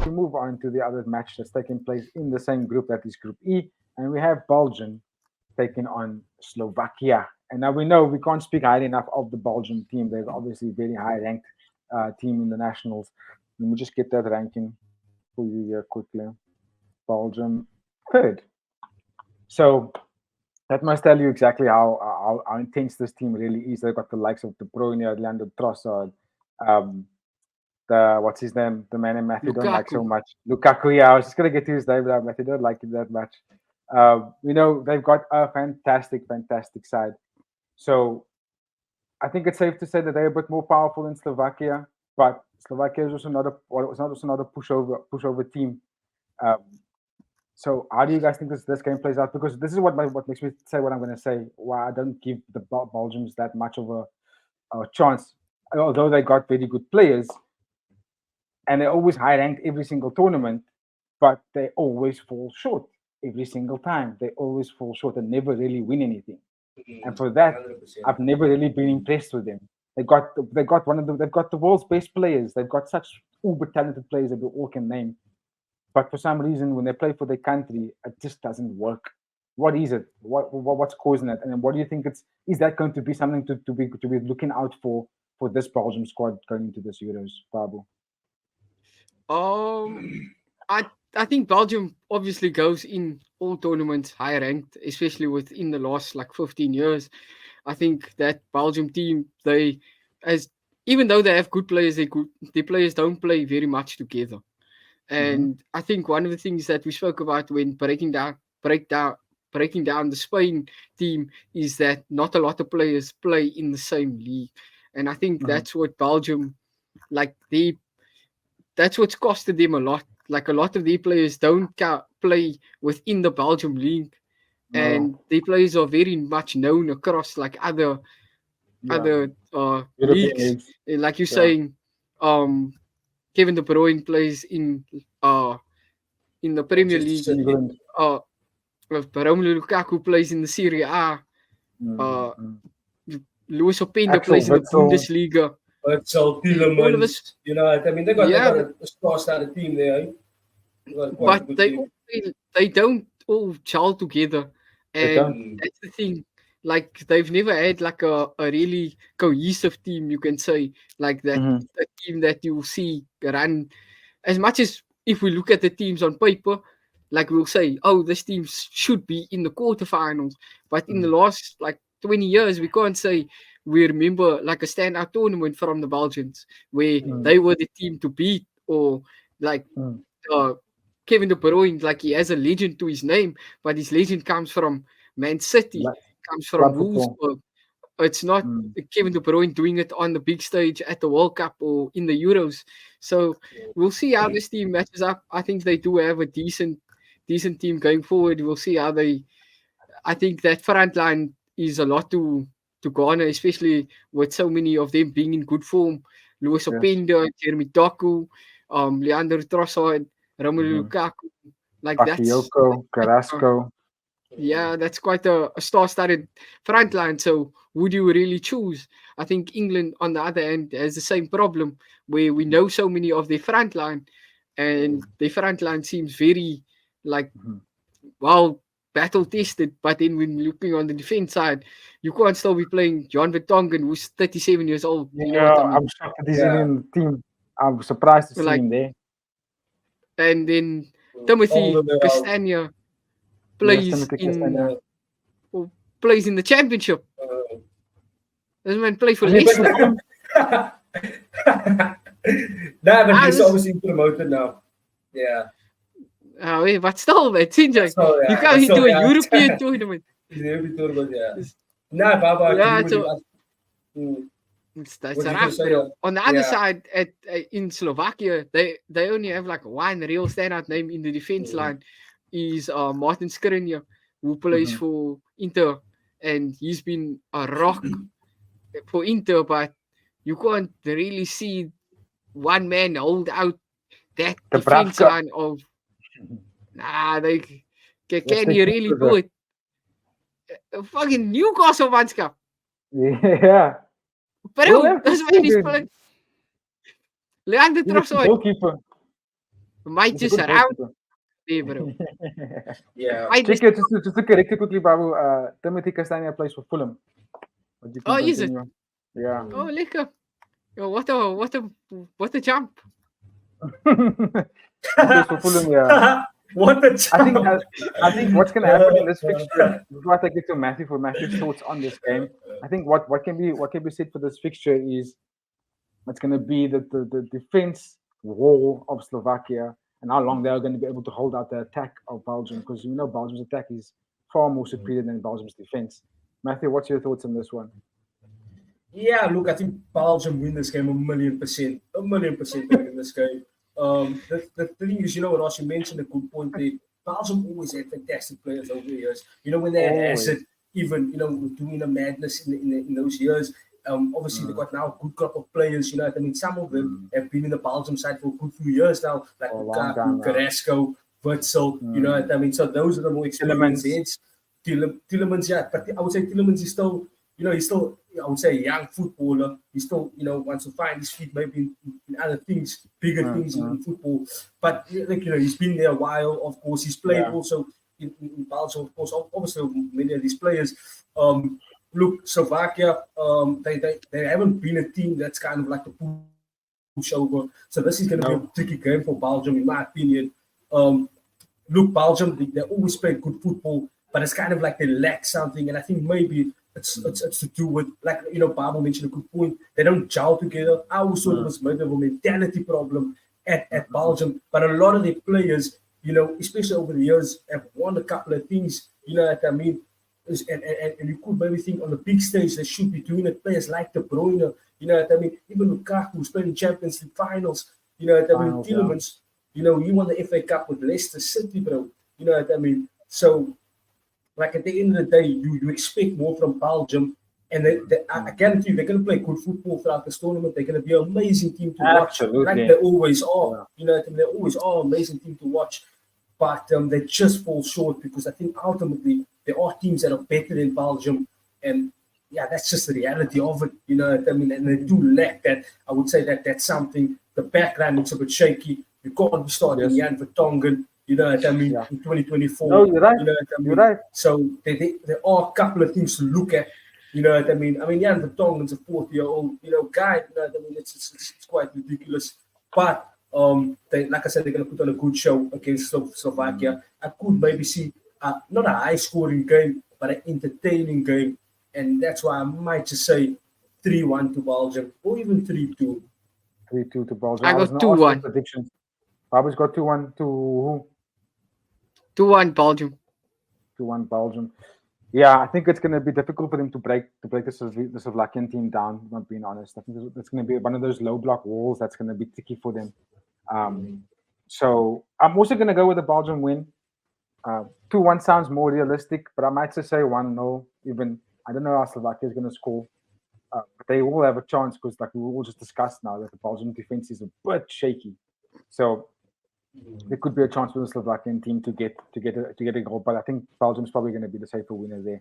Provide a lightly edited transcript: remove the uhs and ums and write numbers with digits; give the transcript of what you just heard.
we move on to the other match that's taking place in the same group, that is Group E, and we have Belgium taking on Slovakia. And now we know we can't speak highly enough of the Belgian team. They're obviously a very high ranked team in the nationals. Let me just get that ranking for you here quickly. Belgium third. So that must tell you exactly how intense this team really is. They've got the likes of De Bruyne, Orlando Trossard, um, the what's his name, the man in Matthew don't like so Lukaku. much, Lukaku. Yeah, I was just gonna get to his name, but Matthew don't like it that much. They've got a fantastic side. So I think it's safe to say that they're a bit more powerful than Slovakia, but Slovakia is also not a well, it's not also not a pushover team. Um, so how do you guys think this game plays out? Because this is what makes me say what I'm going to say. Why I don't give the Belgians that much of a chance, although they got very good players and they're always high ranked every single tournament, but they always fall short every single time. They always fall short and never really win anything. And for that, 100%. I've never really been impressed with them. They've got the world's best players. They've got such uber talented players that we all can name. But for some reason, when they play for their country, it just doesn't work. What is it? What's causing it? And what do you think it's? Is that going to be something to be looking out for this Belgium squad going into this Euros, Pablo? Um, I think Belgium obviously goes in all tournaments high ranked, especially within the last like 15 years. I think that Belgium team, they as even though they have good players, their players don't play very much together. Mm-hmm. And I think one of the things that we spoke about when breaking down the Spain team is that not a lot of players play in the same league. And I think Mm-hmm. that's what Belgium like that's what's costed them a lot. Like a lot of their players don't play within the Belgium league, No. and their players are very much known across like Yeah. other European leagues. leagues. Like you're Yeah. saying, um, Kevin De Bruyne plays uh in the Premier Manchester League. City. England. Uh, Romelu Lukaku plays in the Serie A. Uh, Mm-hmm. Luis Openda Axel plays in the Witsel. Bundesliga. Witsel, All of us, Tielemans, I mean, they got yeah, a star-studded team there. Eh? They got quite a but good team. they don't all gel together, They and don't. Mm. that's the thing. Like they've never had like a really cohesive team, you can say, like that Mm-hmm. a team that you see run as much as if we look at the teams on paper, like we'll say, oh, this team should be in the quarterfinals. But in the last like 20 years, we can't say we remember like a standout tournament from the Belgians where Mm-hmm. they were the team to beat, or like uh, Kevin De Bruyne, like he has a legend to his name, but his legend comes from Man City, Like comes from club football. Wolfsburg. It's not Mm. Kevin De Bruyne doing it on the big stage at the World Cup or in the Euros. So we'll see how this team matches up. I think they do have a decent team going forward. We'll see how they. I think that front line is a lot to garner, especially with so many of them being in good form. Luis Yes. Openda, Jeremy Doku, Leandro Trossard, Romelu Mm-hmm. Lukaku. Like Bakayoko, uh, Carrasco. yeah, that's quite a star-studded front line. So who do you really choose? I think England, on the other end, has the same problem where we know so many of their front line, and their front line seems very like Mm-hmm. well battle tested. But then when looking on the defense side, you can't still be playing John Vertonghen, who's 37 years old. You know what I Yeah, mean? I'm shocked that he's even Yeah. in the team. I'm surprised to see Like, him there. and then All the Timothy way out. Castagna Yes, plays Timothy in Castagne. Uh, plays in the championship. uh, This man play for Has he played for Leicester. Fulham? nah, but Ah, he's this obviously promoted now. Yeah. Hey, but still, man, Sinjay, So you yeah, come that's so into a yeah. European tournament. He's every tournament, yeah. It's- Nah, Baba, I agree Yeah, with you. so Mm. that's What you just rough, say, bro. On the other yeah. side, in Slovakia, they only have like one real standout name in the defense Mm. line, is Martin Skriniar, who plays Mm-hmm. for Inter, and he's been a rock for Inter, but you can't really see one man hold out that defense Dubravka. line of nah. They Let's can take he him really do further. it? Fucking Newcastle manskap. Yeah. We'll Bro, have to this see, man is dude. playing. Leandro He's a good Trossard. goalkeeper. Might He's a just good around goalkeeper. there, bro. Yeah. Might just, Check it, just to correct you quickly, Babu. Timothy Castagna plays for Fulham. But you can is it? continue. Yeah. Oh, lekker. Yo, what a jump. He plays for Fulham, yeah. What a I think what's going to happen in this fixture. Before I take it to Matthew for Matthew's thoughts on this game, I think what can be said for this fixture is it's going to be the defense wall of Slovakia and how long they are going to be able to hold out the attack of Belgium, because Belgium's attack is far more superior than Belgium's defense. Matthew, what's your thoughts on this one? Yeah, look, I think Belgium win this game 1,000,000%. 1,000,000% they win this game. The thing is, Ross, you mentioned a good point there. Belgium always had fantastic players over the years. When they had Asset, even, doing a madness in those years. Obviously, they've got now a good crop of players. Some of them have been in the Belgium side for a good few years now, like Lukaku, Carrasco, Witsel. So those are the more experienced heads. Tielemans, yeah, but I would say Tielemans is still, he's still, I would say, a young footballer. He still, wants to find his feet maybe in other things, bigger things in football. But he's been there a while. Of course, he's played also in Belgium. Of course, obviously many of these players. Look, Slovakia, they haven't been a team that's kind of like the pushover. So this is going to be a tricky game for Belgium, in my opinion. Look, Belgium, they always play good football, but it's kind of like they lack something, and I think maybe it's to do with, like, Babu mentioned a good point, they don't gel together. I always thought it was maybe a mentality problem at Belgium, but a lot of their players, especially over the years, have won a couple of things, what I mean? And you could maybe think on the big stage they should be doing it. Players like De Bruyne, what I mean? Even Lukaku, who's playing Champions League finals, what I mean? Tielemans, he won the FA Cup with Leicester City, bro. What I mean? So, like, at the end of the day, you expect more from Belgium, and I guarantee you they're going to play good football throughout this tournament. They're going to be an amazing team to watch, like they always are. They always are an amazing team to watch, but they just fall short because I think ultimately there are teams that are better than Belgium, and yeah, that's just the reality of it. What I mean? And they do lack that. I would say that's something. The background looks a bit shaky. You can't be starting Jan Vertonghen. What I mean? In 2024. No, you're right. What I mean? You're right. So there are a couple of things to look at. What I mean? Jan Vertonghen's a 40-year-old, guy. What I mean? It's quite ridiculous. But like I said, they're going to put on a good show against Slovakia. I could maybe see not a high-scoring game, but an entertaining game, and that's why I might just say 3-1 to Belgium, or even 3-2. 3-2 to Belgium. I got 2-1. Predictions. Babu's got 2-1 to who? 2-1 Belgium. 2-1 Belgium. Yeah, I think it's going to be difficult for them to break the Slovakian team down, if I'm being honest. I think it's going to be one of those low block walls that's going to be tricky for them. So I'm also going to go with the Belgium win. 2-1 sounds more realistic, but I might just say 1-0. Even I don't know how Slovakia is going to score, but they will have a chance because, like we all just discussed now, that the Belgian defense is a bit shaky. So there could be a chance for the Slovakian team to get a goal, but I think Belgium's probably going to be the safer winner there.